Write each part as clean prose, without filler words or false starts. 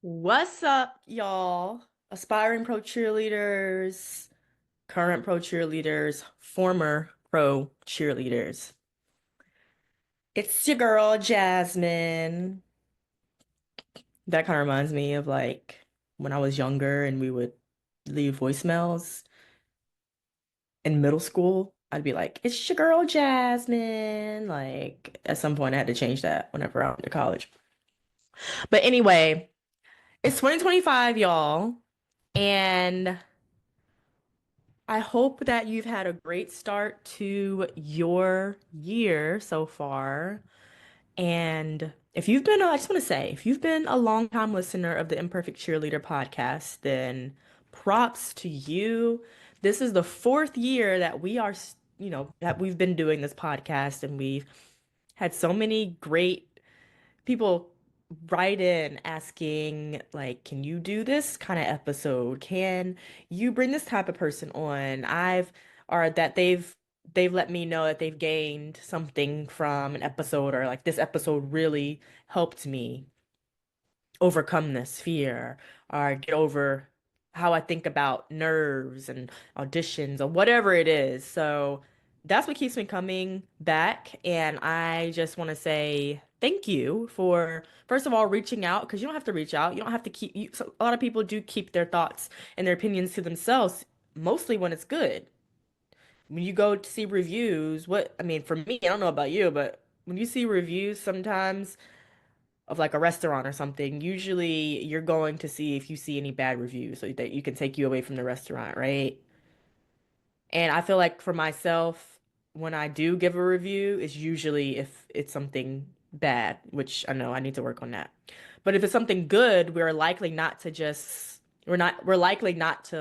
What's up, y'all? Aspiring pro cheerleaders, current pro cheerleaders, former pro cheerleaders. It's your girl, Jasmine. That kind of reminds me of like when I was younger and we would leave voicemails in middle school. I'd be like, it's your girl, Jasmine. Like, at some point, I had to change that whenever I went to college. But anyway, it's 2025, y'all. And I hope that you've had a great start to your year so far. And if you've been, I just want to say, if you've been a long time listener of the Imperfect Cheerleader podcast, then props to you. This is the fourth year that we are, that we've been doing this podcast, and we've had so many great people write in asking like, can you do this kind of episode? Can you bring this type of person on? Or that they've let me know that they've gained something from an episode, or like this episode really helped me overcome this fear or get over how I think about nerves and auditions or whatever it is. So that's what keeps me coming back. And I just want to say thank you for, first of all, reaching out, because you don't have to reach out. You don't have to so a lot of people do keep their thoughts and their opinions to themselves, mostly when it's good. When you go to see reviews, I mean, for me, I don't know about you, but when you see reviews sometimes of like a restaurant or something, usually you're going to see if you see any bad reviews so that you can take you away from the restaurant, right? And I feel like for myself, when I do give a review, it's usually if it's something bad, which I know I need to work on that. But if it's something good, we're likely not to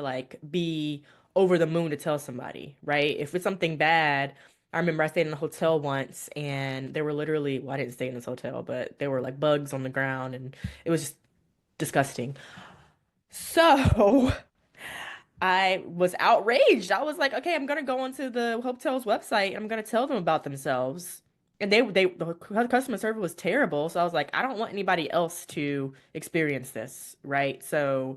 like be over the moon to tell somebody, right? If it's something bad, I remember I stayed in a hotel once and there were literally, well, I didn't stay in this hotel, but there were like bugs on the ground and it was just disgusting. So I was outraged. I was like, okay, I'm gonna go onto the hotel's website. I'm gonna tell them about themselves. And the customer service was terrible. So I was like, I don't want anybody else to experience this, right? So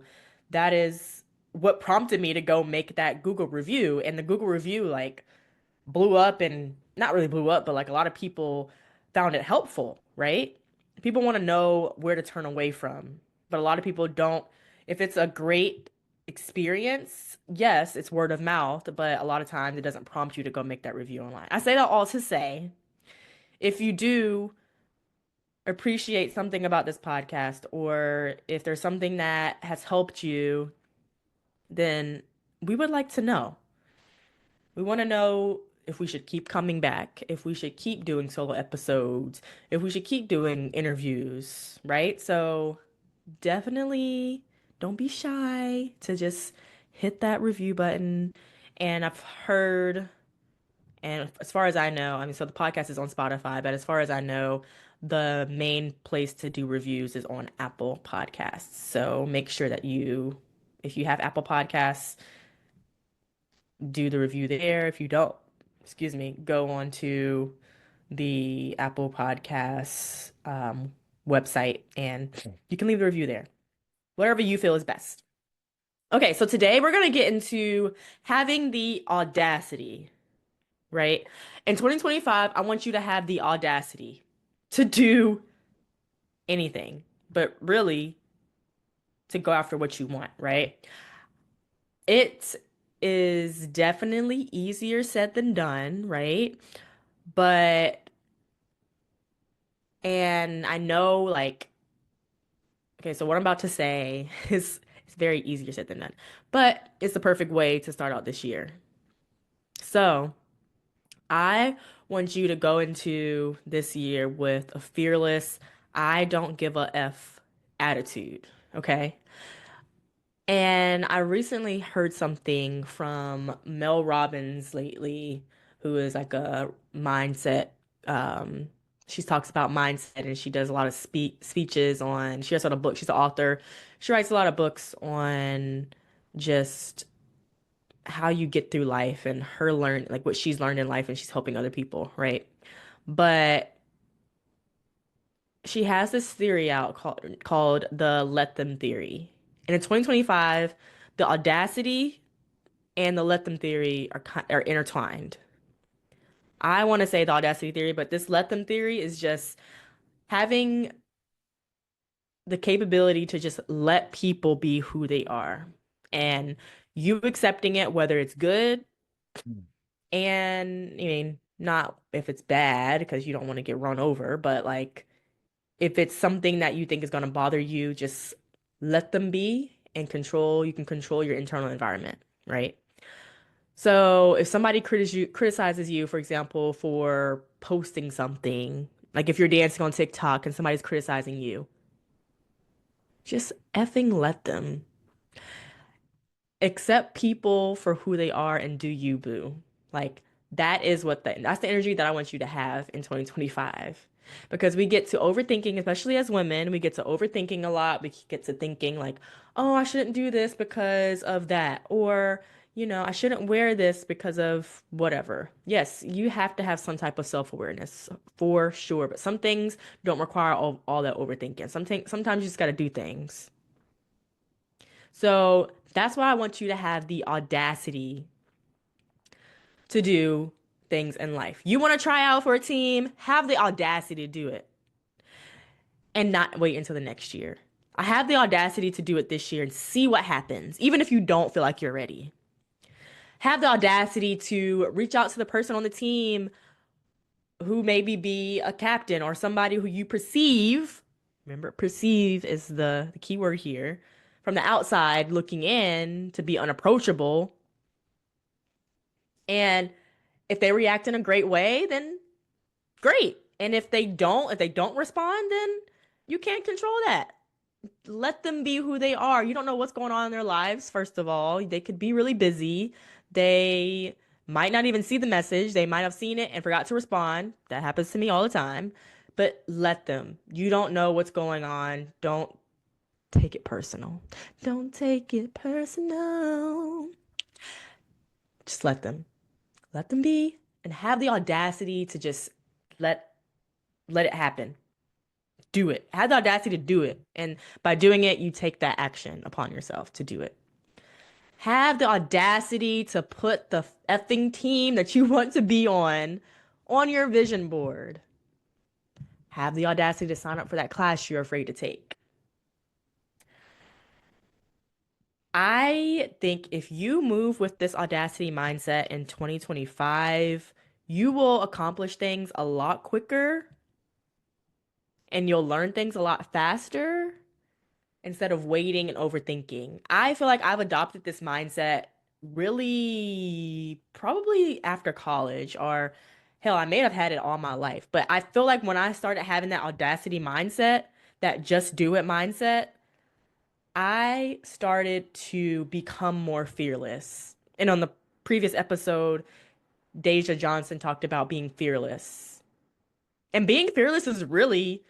that is what prompted me to go make that Google review. And the Google review like blew up, and not really blew up, but like a lot of people found it helpful, right? People want to know where to turn away from, but a lot of people don't. If it's a great experience, yes, it's word of mouth, but a lot of times it doesn't prompt you to go make that review online. I say that all to say, if you do appreciate something about this podcast, or if there's something that has helped you, then we would like to know. We want to know if we should keep coming back, if we should keep doing solo episodes, if we should keep doing interviews, right? So definitely don't be shy to just hit that review button. And I've heard, and as far as I know, I mean, so the podcast is on Spotify, but as far as I know, the main place to do reviews is on Apple Podcasts. So make sure that if you have Apple Podcasts, do the review there. If you don't, excuse me, go on to the Apple Podcasts website and you can leave the review there. Whatever you feel is best. Okay, so today we're going to get into having the audacity, right? In 2025, I want you to have the audacity to do anything, but really to go after what you want, right? It is definitely easier said than done, right? But, and I know like, okay, so what I'm about to say is it's very easier said than done, but it's the perfect way to start out this year. So I want you to go into this year with a fearless, I don't give a F attitude, okay? And I recently heard something from Mel Robbins lately, who is like a mindset. Um, she talks about mindset and she does a lot of speeches on. She has a book. She's an author. She writes a lot of books on just how you get through life and like what she's learned in life, and she's helping other people, right? But she has this theory out called the let them theory. And in 2025, the audacity and the let them theory are intertwined. I want to say the audacity theory, but this let them theory is just having the capability to just let people be who they are and you accepting it, whether it's good and, I mean, not if it's bad because you don't want to get run over, but like if it's something that you think is going to bother you, just let them be and control. You can control your internal environment, right? So if somebody criticizes you, for example, for posting something, like if you're dancing on TikTok and somebody's criticizing you, just effing let them. Accept people for who they are and do you, boo. Like that's the energy that I want you to have in 2025. Because we get to overthinking, especially as women, we get to overthinking a lot. We get to thinking like, oh, I shouldn't do this because of that. Or, I shouldn't wear this because of whatever. Yes, you have to have some type of self-awareness for sure. But some things don't require all that overthinking. Sometimes you just got to do things. So that's why I want you to have the audacity to do things in life. You want to try out for a team, have the audacity to do it and not wait until the next year. I have the audacity to do it this year and see what happens, even if you don't feel like you're ready. Have the audacity to reach out to the person on the team who maybe be a captain or somebody who you perceive, remember, perceive is the key word here, from the outside looking in to be unapproachable. And if they react in a great way, then great. And if they don't respond, then you can't control that. Let them be who they are. You don't know what's going on in their lives, first of all. They could be really busy. They might not even see the message. They might have seen it and forgot to respond. That happens to me all the time. But let them. You don't know what's going on. Don't take it personal. Don't take it personal. Just let them. Let them be and have the audacity to just let let it happen. Do it. Have the audacity to do it. And by doing it, you take that action upon yourself to do it. Have the audacity to put the effing team that you want to be on your vision board. Have the audacity to sign up for that class you're afraid to take. I think if you move with this audacity mindset in 2025, you will accomplish things a lot quicker and you'll learn things a lot faster instead of waiting and overthinking. I feel like I've adopted this mindset really probably after college, or hell, I may have had it all my life. But I feel like when I started having that audacity mindset, that just do it mindset, I started to become more fearless. And on the previous episode, Deja Johnson talked about being fearless. And being fearless is really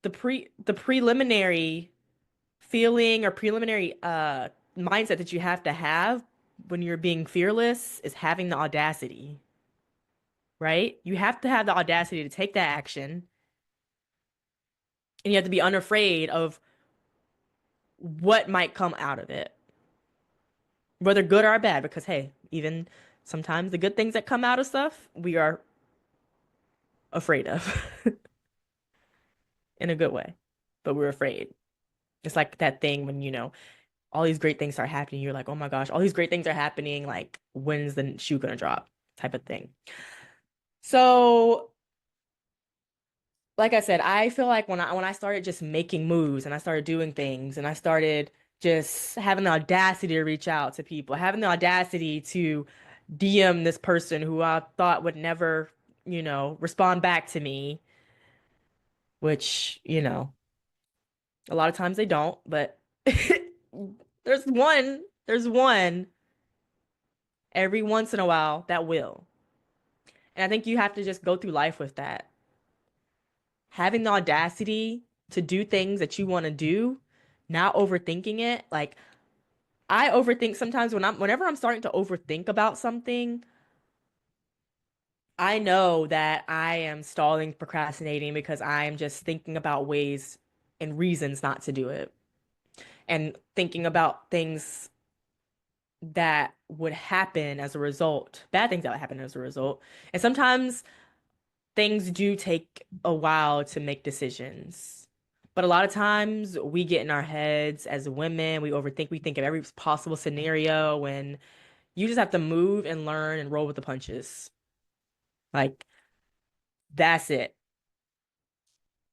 the preliminary feeling or preliminary mindset that you have to have when you're being fearless is having the audacity, right? You have to have the audacity to take that action and you have to be unafraid of what might come out of it, whether good or bad, because hey, even sometimes the good things that come out of stuff we are afraid of in a good way, but we're afraid. It's like that thing when, all these great things start happening. You're like, oh my gosh, all these great things are happening. Like, when's the shoe gonna drop? Type of thing. So, like I said, I feel like when I started just making moves and I started doing things and I started just having the audacity to reach out to people, having the audacity to DM this person who I thought would never, respond back to me, which, a lot of times they don't, but there's one every once in a while that will. And I think you have to just go through life with that. Having the audacity to do things that you want to do, not overthinking it. Like I overthink sometimes whenever I'm starting to overthink about something, I know that I am stalling, procrastinating because I am just thinking about ways and reasons not to do it and thinking about things that would happen as a result, bad things that would happen as a result. And sometimes things do take a while to make decisions. But a lot of times we get in our heads as women, we overthink, we think of every possible scenario when you just have to move and learn and roll with the punches. Like, that's it.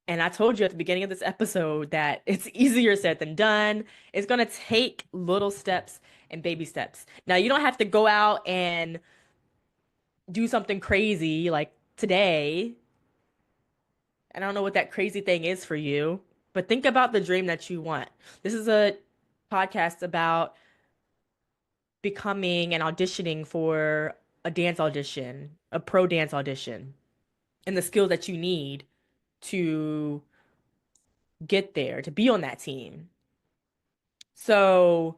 And I told you at the beginning of this episode that it's easier said than done. It's going to take little steps and baby steps. Now, you don't have to go out and do something crazy like today. I don't know what that crazy thing is for you, but think about the dream that you want. This is a podcast about becoming and auditioning for a dance audition, a pro dance audition, and the skills that you need to get there, to be on that team. So,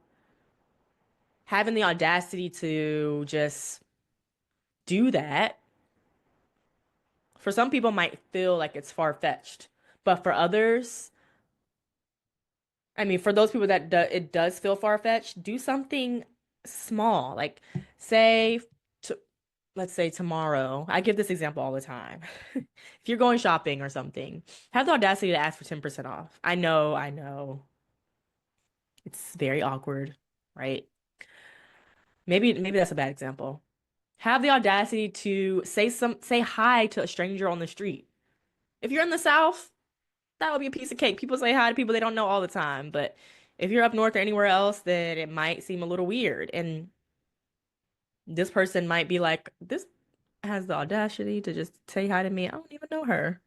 having the audacity to just do that, for some people might feel like it's far-fetched, but for others, I mean, for those people that it does feel far-fetched, do something small. Like, say, to, let's say tomorrow, I give this example all the time. If you're going shopping or something, have the audacity to ask for 10% off. I know. It's very awkward, right? Maybe that's a bad example. Have the audacity to say hi to a stranger on the street. If you're in the South, that would be a piece of cake. People say hi to people they don't know all the time, but if you're up north or anywhere else, then it might seem a little weird. And this person might be like, this has the audacity to just say hi to me. I don't even know her.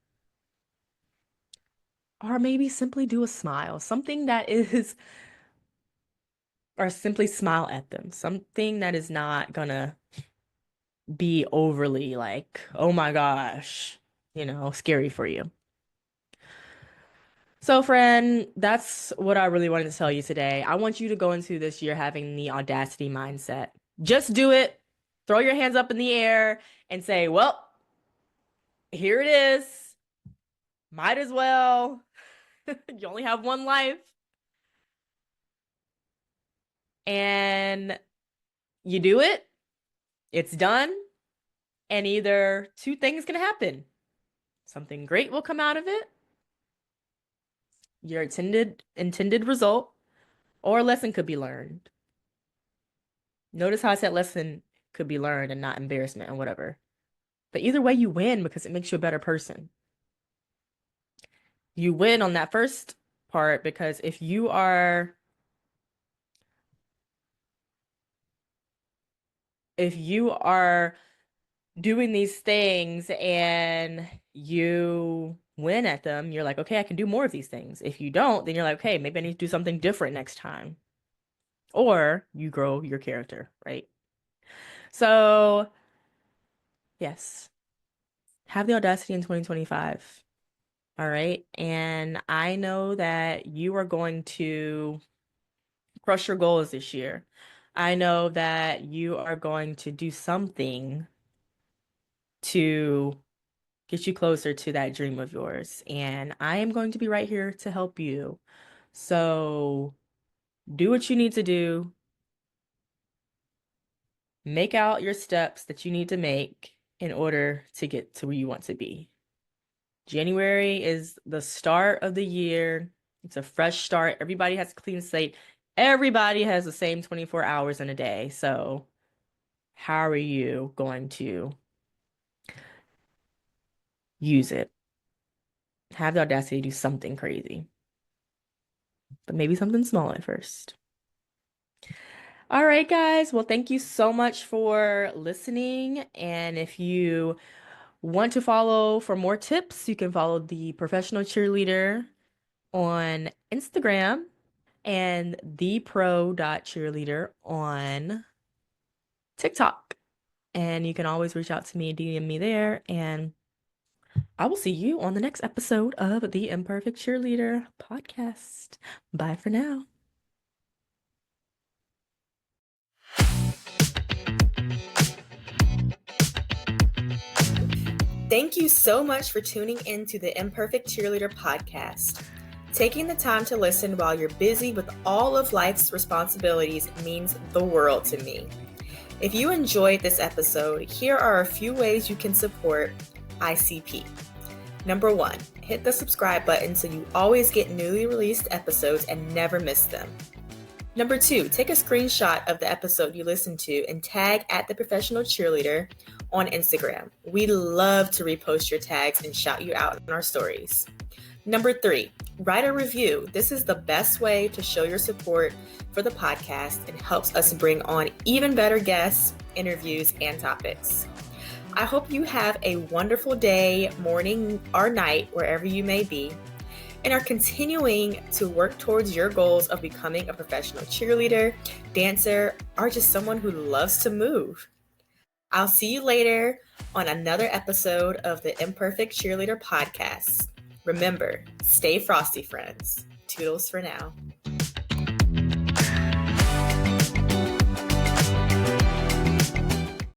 Or maybe simply do a smile, something that is, or simply smile at them, something that is not gonna be overly like, oh my gosh, scary for you. So, friend, that's what I really wanted to tell you today. I want you to go into this year having the audacity mindset. Just do it. Throw your hands up in the air and say, well, here it is. Might as well. You only have one life. And you do it, it's done. And either two things can happen. Something great will come out of it, your intended result, or a lesson could be learned. Notice how I said lesson could be learned and not embarrassment and whatever. But either way, you win because it makes you a better person. You win on that first part because if you are doing these things and you win at them, you're like, okay, I can do more of these things. If you don't, then you're like, okay, maybe I need to do something different next time. Or you grow your character, right? So, yes, have the audacity in 2025. All right. And I know that you are going to crush your goals this year. I know that you are going to do something to get you closer to that dream of yours. And I am going to be right here to help you. So do what you need to do. Make out your steps that you need to make in order to get to where you want to be. January is the start of the year. It's a fresh start. Everybody has a clean slate. Everybody has the same 24 hours in a day. So, how are you going to use it? Have the audacity to do something crazy, but maybe something small at first. All right, guys. Well, thank you so much for listening. And if you want to follow for more tips, you can follow the professional cheerleader on Instagram and thepro.cheerleader on TikTok. And you can always reach out to me, DM me there, and I will see you on the next episode of the Imperfect Cheerleader podcast. Bye for now. Thank you so much for tuning in to the Imperfect Cheerleader podcast. Taking the time to listen while you're busy with all of life's responsibilities means the world to me. If you enjoyed this episode, here are a few ways you can support ICP. Number 1, hit the subscribe button so you always get newly released episodes and never miss them. Number 2, take a screenshot of the episode you listened to and tag @theprofessionalcheerleader on Instagram. We love to repost your tags and shout you out in our stories. Number 3, write a review. This is the best way to show your support for the podcast and helps us bring on even better guests, interviews, and topics. I hope you have a wonderful day, morning, or night, wherever you may be, and are continuing to work towards your goals of becoming a professional cheerleader, dancer, or just someone who loves to move. I'll see you later on another episode of the Imperfect Cheerleader podcast. Remember, stay frosty, friends. Toodles for now.